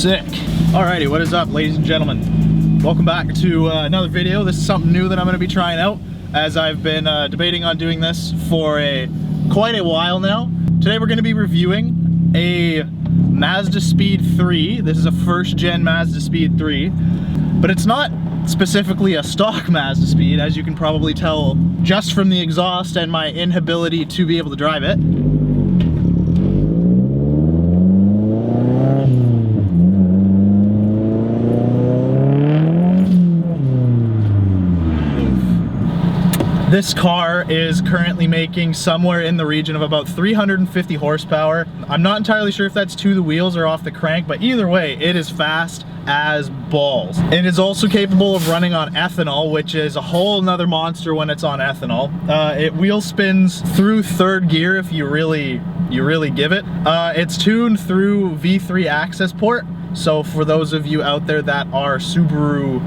Sick. Alrighty, what is up, ladies and gentlemen? Welcome back to another video. This is something new that I'm going to be trying out, as I've been debating on doing this for quite a while now. Today we're going to be reviewing a Mazdaspeed 3. This is a first-gen Mazdaspeed 3, but it's not specifically a stock Mazdaspeed, as you can probably tell just from the exhaust and my inability to be able to drive it. This car is currently making somewhere in the region of about 350 horsepower. I'm not entirely sure if that's to the wheels or off the crank, but either way, it is fast as balls. It is also capable of running on ethanol, which is a whole nother monster when it's on ethanol. It wheel spins through third gear if you really give it. It's tuned through V3 access port. So for those of you out there that are Subaru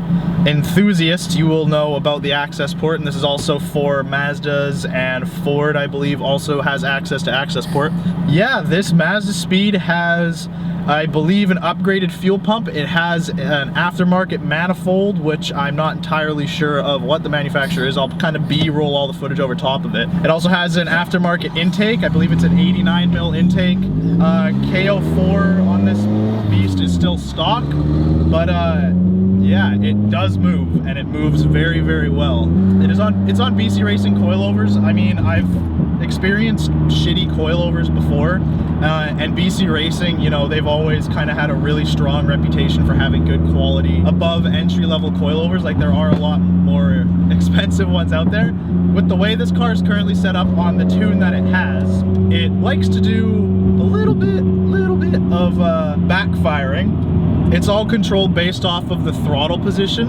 enthusiasts, you will know about the access port, and this is also for Mazdas, and Ford, I believe, also has access to access port. Yeah, this Mazdaspeed has, I believe, an upgraded fuel pump. It has an aftermarket manifold, which I'm not entirely sure of what the manufacturer is. I'll kind of B-roll all the footage over top of it. It also has an aftermarket intake. I believe it's an 89mm intake. KO4 on this beast is still stock, but yeah, it does move, and it moves very, very well. It's on BC Racing coilovers. I mean, I've experienced shitty coilovers before, and BC Racing, you know, they've always kind of had a really strong reputation for having good quality above entry-level coilovers. Like, there are a lot more expensive ones out there. With the way this car is currently set up on the tune that it has, it likes to do a little bit of backfiring. It's all controlled based off of the throttle position.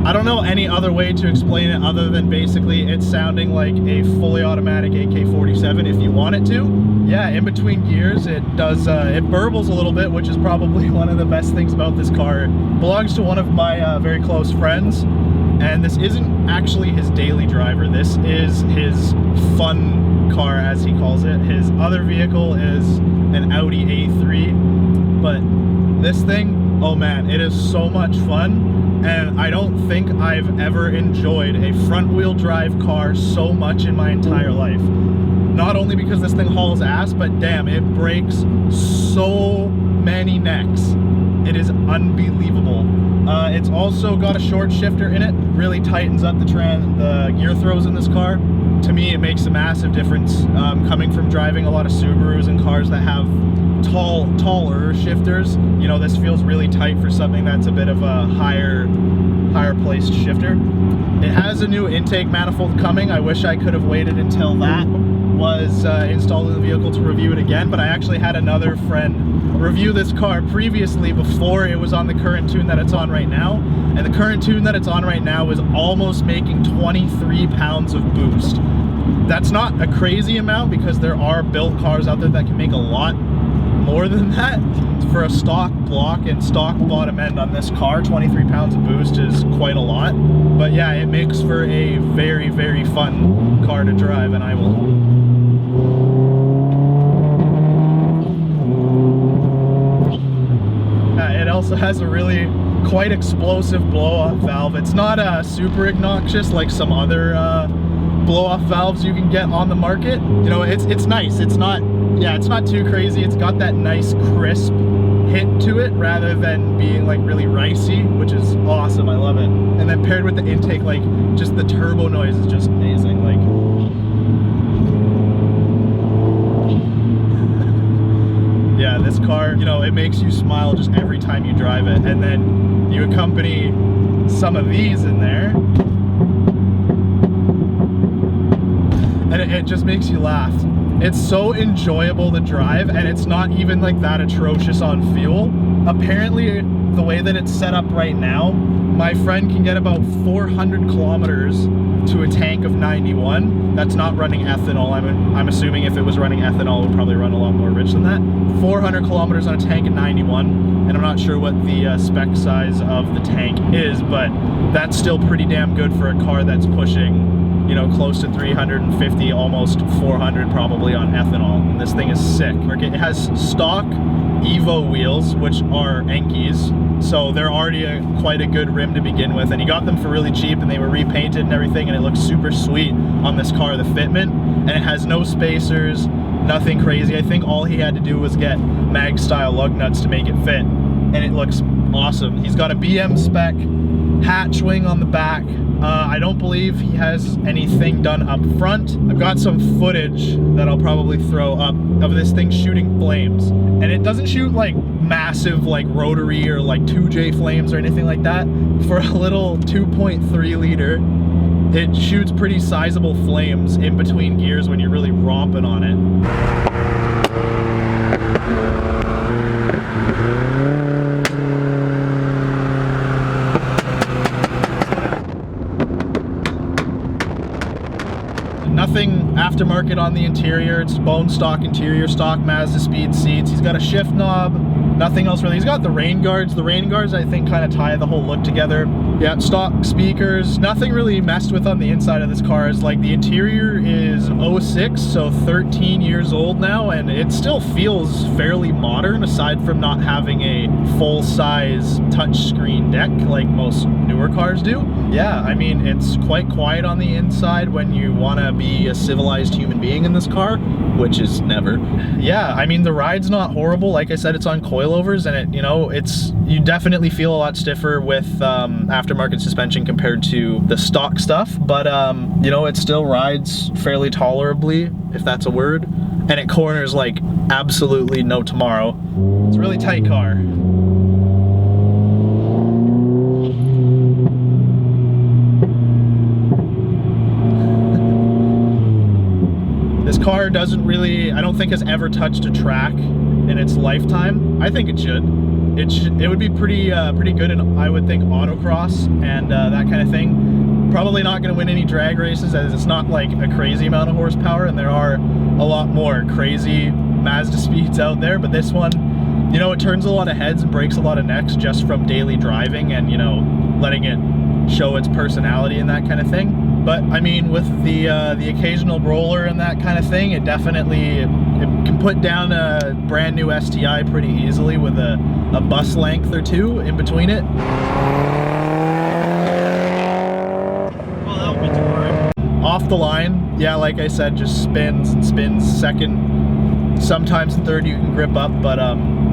I don't know any other way to explain it other than basically it's sounding like a fully automatic AK-47 if you want it to. Yeah, in between gears it does, it burbles a little bit, which is probably one of the best things about this car. It belongs to one of my very close friends, and this isn't actually his daily driver. This is his fun car, as he calls it. His other vehicle is an Audi A3, but this thing, oh man, it is so much fun. And I don't think I've ever enjoyed a front-wheel drive car so much in my entire life. Not only because this thing hauls ass, but damn, it breaks so many necks. It is unbelievable. It's also got a short shifter in it. Really tightens up the gear throws in this car. To me, it makes a massive difference. Coming from driving a lot of Subarus and cars that have taller shifters, you know, this feels really tight for something that's a bit of a higher placed shifter. It has a new intake manifold coming. I wish I could have waited until that was installed in the vehicle to review it again, but I actually had another friend review this car previously before it was on the current tune that it's on right now, and the current tune that it's on right now is almost making 23 pounds of boost. That's not a crazy amount, because there are built cars out there that can make a lot more than that. For a stock block and stock bottom end on this car, 23 pounds of boost is quite a lot. But yeah, it makes for a very, very fun car to drive, and I will. It also has a really quite explosive blow-off valve. It's not super obnoxious like some other blow-off valves you can get on the market. You know, it's nice. It's not too crazy. It's got that nice crisp hit to it rather than being like really ricey, which is awesome. I love it. And then paired with the intake, like, just the turbo noise is just amazing. Like, yeah, this car, you know, it makes you smile just every time you drive it. And then you accompany some of these in there, and it just makes you laugh. It's so enjoyable to drive, and it's not even like that atrocious on fuel. Apparently, the way that it's set up right now, my friend can get about 400 kilometers to a tank of 91. That's not running ethanol. I'm assuming if it was running ethanol, it would probably run a lot more rich than that. 400 kilometers on a tank of 91, and I'm not sure what the spec size of the tank is, but that's still pretty damn good for a car that's pushing, you know, close to 350, almost 400 probably on ethanol. And this thing is sick. It has stock Evo wheels, which are Enkis, so they're already quite a good rim to begin with, and he got them for really cheap, and they were repainted and everything, and it looks super sweet on this car, the fitment. And it has no spacers, nothing crazy. I think all he had to do was get mag style lug nuts to make it fit, and it looks awesome. He's got a BM spec hatch wing on the back. I don't believe he has anything done up front. I've got some footage that I'll probably throw up of this thing shooting flames, and it doesn't shoot like massive like rotary or like 2J flames or anything like that. For a little 2.3 liter, it shoots pretty sizable flames in between gears when you're really romping on it. Nothing aftermarket on the interior. It's bone stock interior, stock Mazdaspeed seats. He's got a shift knob, nothing else really. He's got the rain guards. The rain guards, I think, kind of tie the whole look together. Yeah, stock speakers. Nothing really messed with on the inside of this car. Is like the interior is 06, so 13 years old now, and it still feels fairly modern, aside from not having a full-size touchscreen deck like most newer cars do. Yeah, I mean, it's quite quiet on the inside when you want to be a civilized human being in this car, which is never. Yeah, I mean, the ride's not horrible. Like I said, it's on coilovers, and it, you know, you definitely feel a lot stiffer with aftermarket suspension compared to the stock stuff, but you know, it still rides fairly tolerably, if that's a word, and it corners like absolutely no tomorrow. It's a really tight car. This car doesn't really, I don't think has ever touched a track in its lifetime. I think it should. It would be pretty good in, I would think, autocross and that kind of thing. Probably not going to win any drag races, as it's not like a crazy amount of horsepower, and there are a lot more crazy Mazdaspeeds out there, but this one, you know, it turns a lot of heads and breaks a lot of necks just from daily driving and, you know, letting it show its personality and that kind of thing. But I mean, with the occasional roller and that kind of thing, it definitely it can put down a brand new STI pretty easily with a bus length or two in between it. Well, that'll be tomorrow. Off the line, yeah, like I said, just spins and spins. Second, sometimes in third you can grip up, but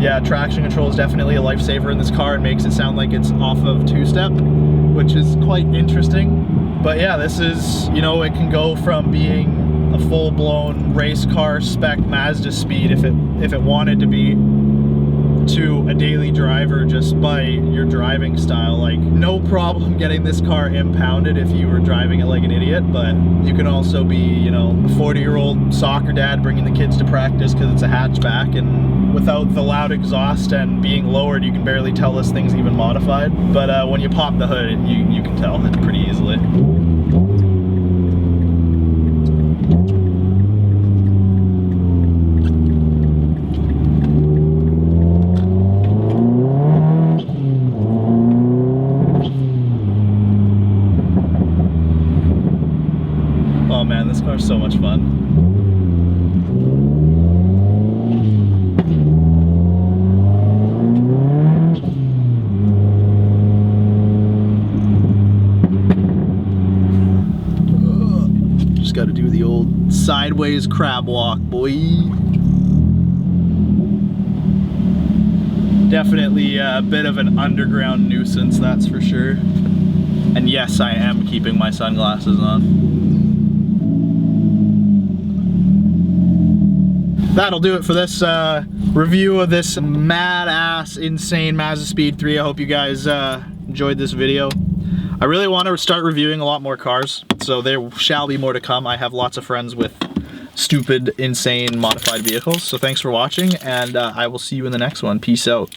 yeah, traction control is definitely a lifesaver in this car and makes it sound like it's off of two-step, which is quite interesting. But yeah, this is, you know, it can go from being a full-blown race car spec Mazdaspeed if it wanted to be, to a daily driver just by your driving style. Like, no problem getting this car impounded if you were driving it like an idiot, but you can also be, you know, a 40-year-old soccer dad bringing the kids to practice because it's a hatchback, and without the loud exhaust and being lowered, you can barely tell this thing's even modified. But when you pop the hood, you can tell it pretty easily. Oh man, this car's so much fun. Just got to do the old sideways crab walk, boy. Definitely a bit of an underground nuisance, that's for sure. And yes, I am keeping my sunglasses on. That'll do it for this review of this mad-ass, insane Mazdaspeed 3. I hope you guys enjoyed this video. I really want to start reviewing a lot more cars, so there shall be more to come. I have lots of friends with stupid, insane, modified vehicles. So thanks for watching, and I will see you in the next one. Peace out.